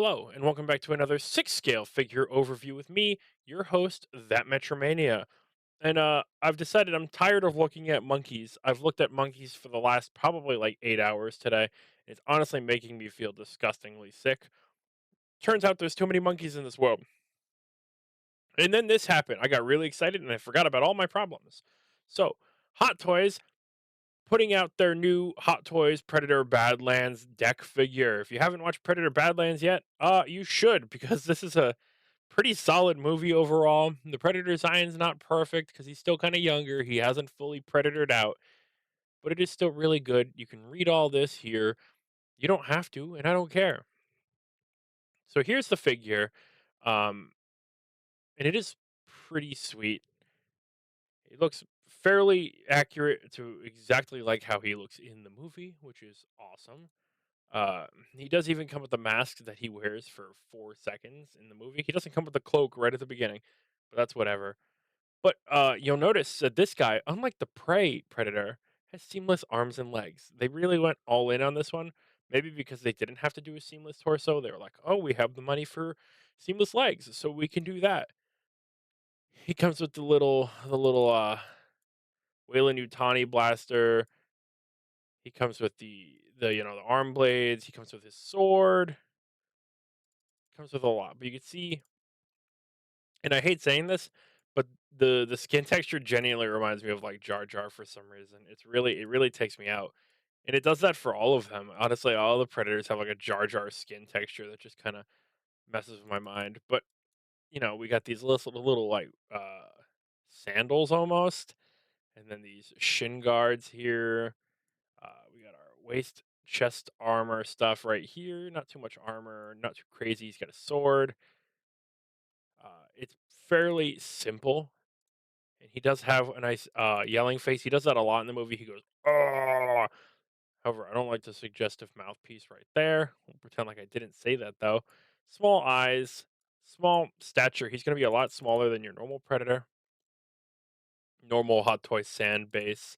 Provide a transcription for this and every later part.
Hello, and welcome back to another six scale figure overview with me, your host, That Metromania. And I've decided I'm tired of looking at monkeys. I've looked at monkeys for the last probably like 8 hours today. It's honestly making me feel disgustingly sick. Turns out there's too many monkeys in this world. And then this happened. I got really excited and I forgot about all my problems. So, Hot Toys putting out their new Hot Toys Predator Badlands deck figure. If you haven't watched Predator Badlands yet, you should because this is a pretty solid movie overall. The Predator design's not perfect because he's still kind of younger. He hasn't fully predatored out, but it is still really good. You can read all this here. You don't have to, and I don't care. So here's the figure, um, and it is pretty sweet. It looks fairly accurate to exactly like how he looks in the movie, which is awesome. He does even come with the mask that he wears for 4 seconds in the movie. He doesn't come with the cloak right at the beginning, but that's whatever. But you'll notice that this guy, unlike the prey predator, has seamless arms and legs. They really went all in on this one. Maybe because they didn't have to do a seamless torso, they were like, "Oh, we have the money for seamless legs, so we can do that." He comes with the little Wayland Utani blaster. He comes with the arm blades. He comes with his sword. Comes with a lot, but you can see, and I hate saying this, but the skin texture genuinely reminds me of like Jar Jar for some reason. It really takes me out, and it does that for all of them. Honestly, all the predators have like a Jar Jar skin texture that just kind of messes with my mind. But we got these little like sandals almost, and then these shin guards here. We got our waist chest armor stuff right here. Not too much armor, not too crazy. He's got a sword. It's fairly simple, and he does have a nice yelling face. He does that a lot in the movie. He goes, "Oh!" However, I don't like the suggestive mouthpiece right there. We'll pretend like I didn't say that though. Small eyes, small stature. He's going to be a lot smaller than your normal predator. Normal Hot Toy sand base.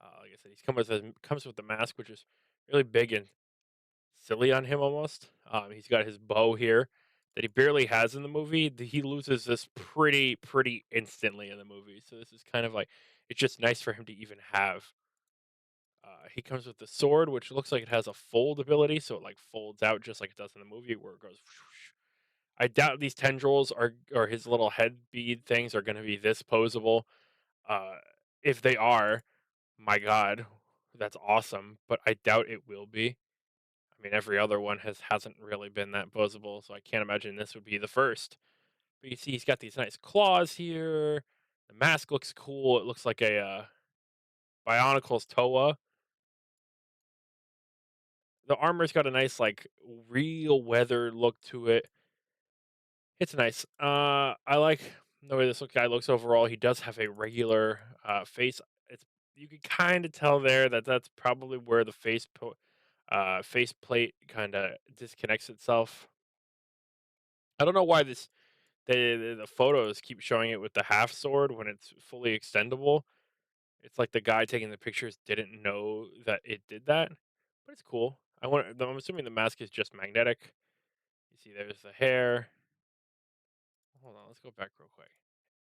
Like I said, comes with the mask, which is really big and silly on him almost. He's got his bow here that he barely has in the movie. He loses this pretty instantly in the movie. So this is kind of like it's just nice for him to even have. He comes with the sword, which looks like it has a fold ability, so it like folds out just like it does in the movie, where it goes. Whoosh. I doubt these tendrils are or his little head bead things are going to be this posable. Uh, if they are, my God, that's awesome. But I doubt it will be. I mean, every other one hasn't really been that posable, so I can't imagine this would be the first. But you see, he's got these nice claws here. The mask looks cool. It looks like a Bionicle's Toa. The armor's got a nice, like, real weather look to it. It's nice. I like the way guy looks overall. He does have a regular face. It's you can kind of tell there that that's probably where the face plate kind of disconnects itself. I don't know why the photos keep showing it with the half sword when it's fully extendable. It's like the guy taking the pictures didn't know that it did that, but it's cool. I'm assuming the mask is just magnetic. You see, there's the hair. Hold on, let's go back real quick.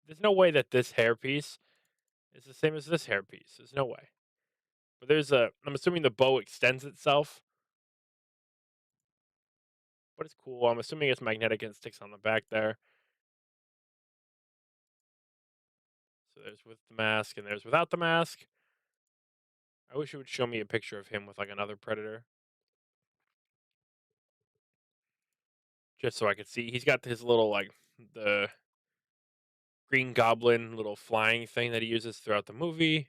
There's no way that this hairpiece is the same as this hairpiece. There's no way. But I'm assuming the bow extends itself, but it's cool. I'm assuming it's magnetic and sticks on the back there. So there's with the mask and there's without the mask. I wish it would show me a picture of him with like another predator, just so I could see. He's got his little like the Green Goblin little flying thing that he uses throughout the movie.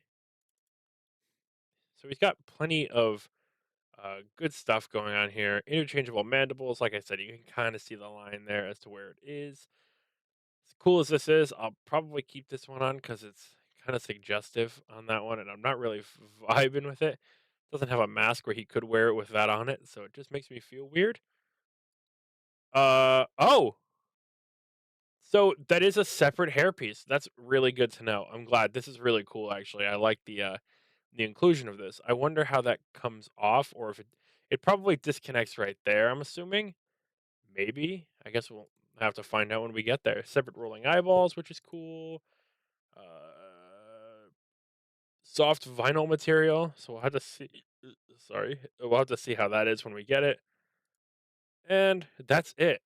So he's got plenty of good stuff going on here. Interchangeable mandibles, like I said, you can kind of see the line there as to where it is. As cool as this is, I'll probably keep this one on because it's kind of suggestive on that one, and I'm not really vibing with it. Doesn't have a mask where he could wear it with that on it, so it just makes me feel weird. Oh, so that is a separate hairpiece. That's really good to know. I'm glad. This is really cool actually. I like the inclusion of this. I wonder how that comes off or if it probably disconnects right there, I'm assuming. Maybe. I guess we'll have to find out when we get there. Separate rolling eyeballs, which is cool. Uh, Soft vinyl material, so we'll have to see. Sorry, we'll have to see how that is when we get it. And that's it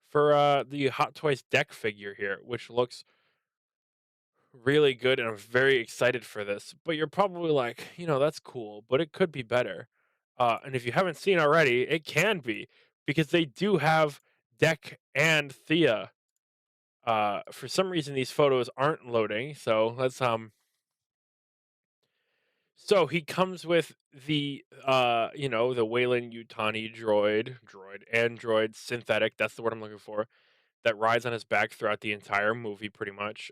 for the Hot Toys deck figure here, which looks really good, and I'm very excited for this. But you're probably like, that's cool, but it could be better. And if you haven't seen already, it can be because they do have Dek and Thea. For some reason, these photos aren't loading, so So he comes with the Wayland Yutani android synthetic. That's the word I'm looking for. That rides on his back throughout the entire movie, pretty much.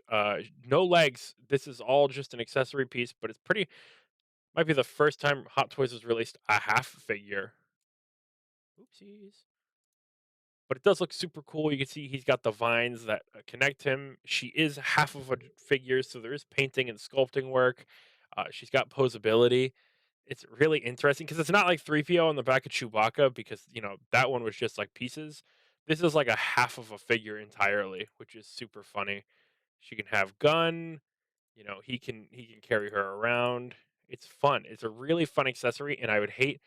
No legs. This is all just an accessory piece, but it's pretty. Might be the first time Hot Toys has released a half figure. Oopsies. But it does look super cool. You can see he's got the vines that connect him. She is half of a figure, so there is painting and sculpting work. She's got posability. It's really interesting because it's not like 3PO on the back of Chewbacca because, that one was just like pieces. This is like a half of a figure entirely, which is super funny. She can have gun, he can carry her around. It's fun. It's a really fun accessory, and I would hate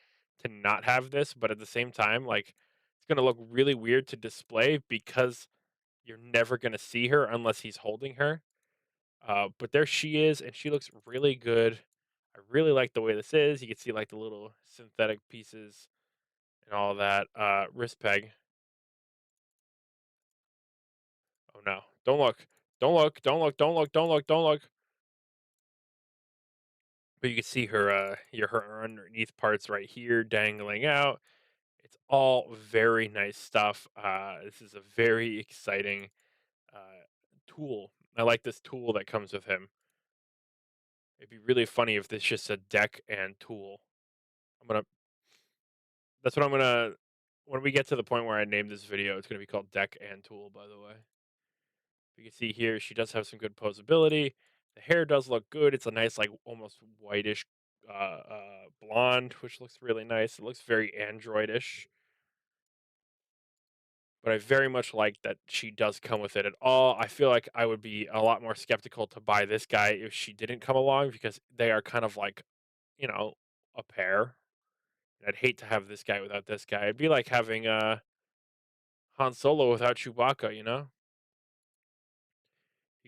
to not have this, but at the same time, like it's gonna look really weird to display because you're never gonna see her unless he's holding her. But there she is, and she looks really good. I really like the way this is. You can see like the little synthetic pieces and all that. Wrist peg. Oh no! Don't look! Don't look! Don't look! Don't look! Don't look! Don't look! But you can see her underneath parts right here dangling out. It's all very nice stuff. This is a very exciting tool. I like this tool that comes with him. It'd be really funny if this just said deck and tool. I'm gonna. That's what I'm gonna. When we get to the point where I name this video, it's gonna be called deck and tool. By the way, you can see here she does have some good posability. The hair does look good. It's a nice, like almost whitish blonde, which looks really nice. It looks very androidish. But I very much like that she does come with it at all. I feel like I would be a lot more skeptical to buy this guy if she didn't come along because they are kind of like, you know, a pair. And I'd hate to have this guy without this guy. It'd be like having Han Solo without Chewbacca. You can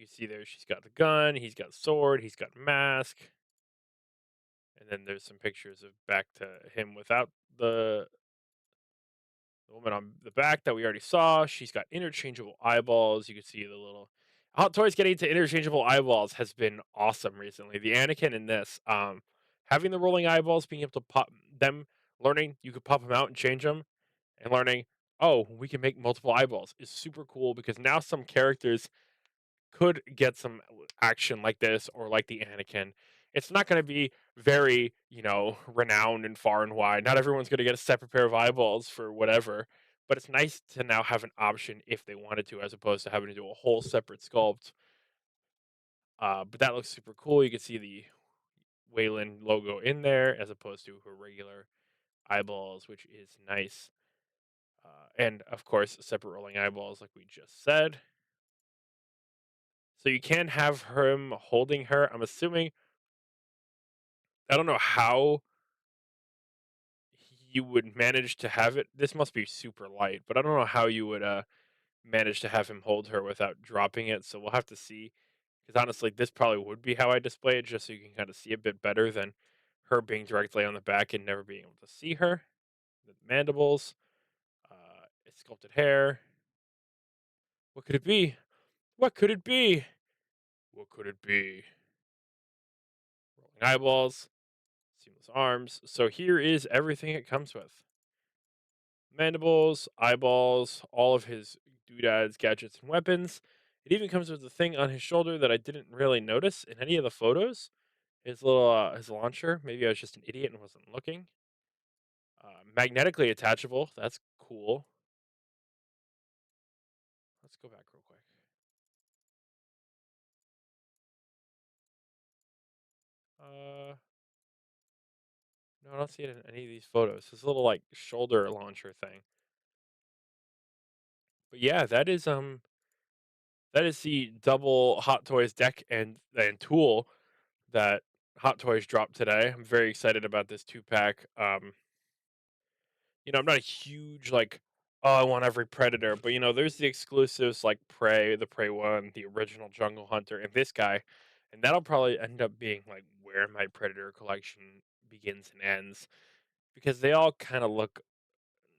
see there she's got the gun, he's got sword, he's got mask, and then there's some pictures of back to him without the woman on the back that we already saw. She's got interchangeable eyeballs. You can see the little Hot Toys getting to interchangeable eyeballs has been awesome recently. The Anakin in this, having the rolling eyeballs, being able to pop them, learning you could pop them out and change them, and learning, oh, we can make multiple eyeballs is super cool because now some characters could get some action like this or like the Anakin. It's not going to be very, renowned and far and wide. Not everyone's going to get a separate pair of eyeballs for whatever, but it's nice to now have an option if they wanted to, as opposed to having to do a whole separate sculpt. But that looks super cool. You can see the Wayland logo in there as opposed to her regular eyeballs, which is nice. And of course, separate rolling eyeballs, like we just said. So you can have him holding her. I'm assuming I don't know how you would manage to have it. This must be super light, but I don't know how you would manage to have him hold her without dropping it. So we'll have to see. Because honestly, this probably would be how I display it, just so you can kind of see a bit better than her being directly on the back and never being able to see her. The mandibles, sculpted hair. What could it be? What could it be? What could it be? Rolling eyeballs, seamless arms. So here is everything it comes with. Mandibles, eyeballs, all of his doodads, gadgets, and weapons. It even comes with a thing on his shoulder that I didn't really notice in any of the photos. His little his launcher. Maybe I was just an idiot and wasn't looking. Magnetically attachable. That's cool. Let's go back real quick. Uh, no, I don't see it in any of these photos. His little like shoulder launcher thing. But yeah, that is the double Hot Toys deck and tool that Hot Toys dropped today. I'm very excited about this 2-pack. I'm not a huge like, oh, I want every Predator, but there's the exclusives like Prey, the Prey one, the original Jungle Hunter, and this guy, and that'll probably end up being like where my Predator collection begins and ends because they all kind of look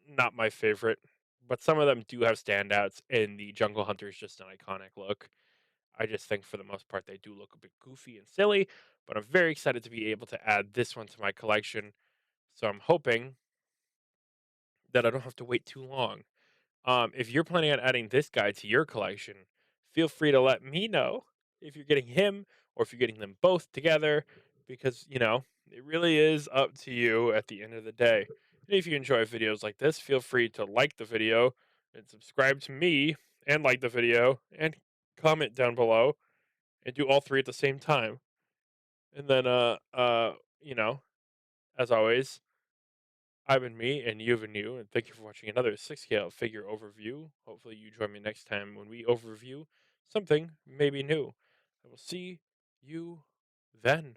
not my favorite, but some of them do have standouts, and the Jungle Hunter is just an iconic look. I just think for the most part they do look a bit goofy and silly, but I'm very excited to be able to add this one to my collection. So I'm hoping that I don't have to wait too long. If you're planning on adding this guy to your collection, feel free to let me know if you're getting him or if you're getting them both together, because it really is up to you at the end of the day. And if you enjoy videos like this, feel free to like the video and subscribe to me and like the video and comment down below and do all three at the same time. And then you know, as always, I've been me and you've been you, and thank you for watching another 6 scale figure overview. Hopefully, you join me next time when we overview something maybe new. I will see you then.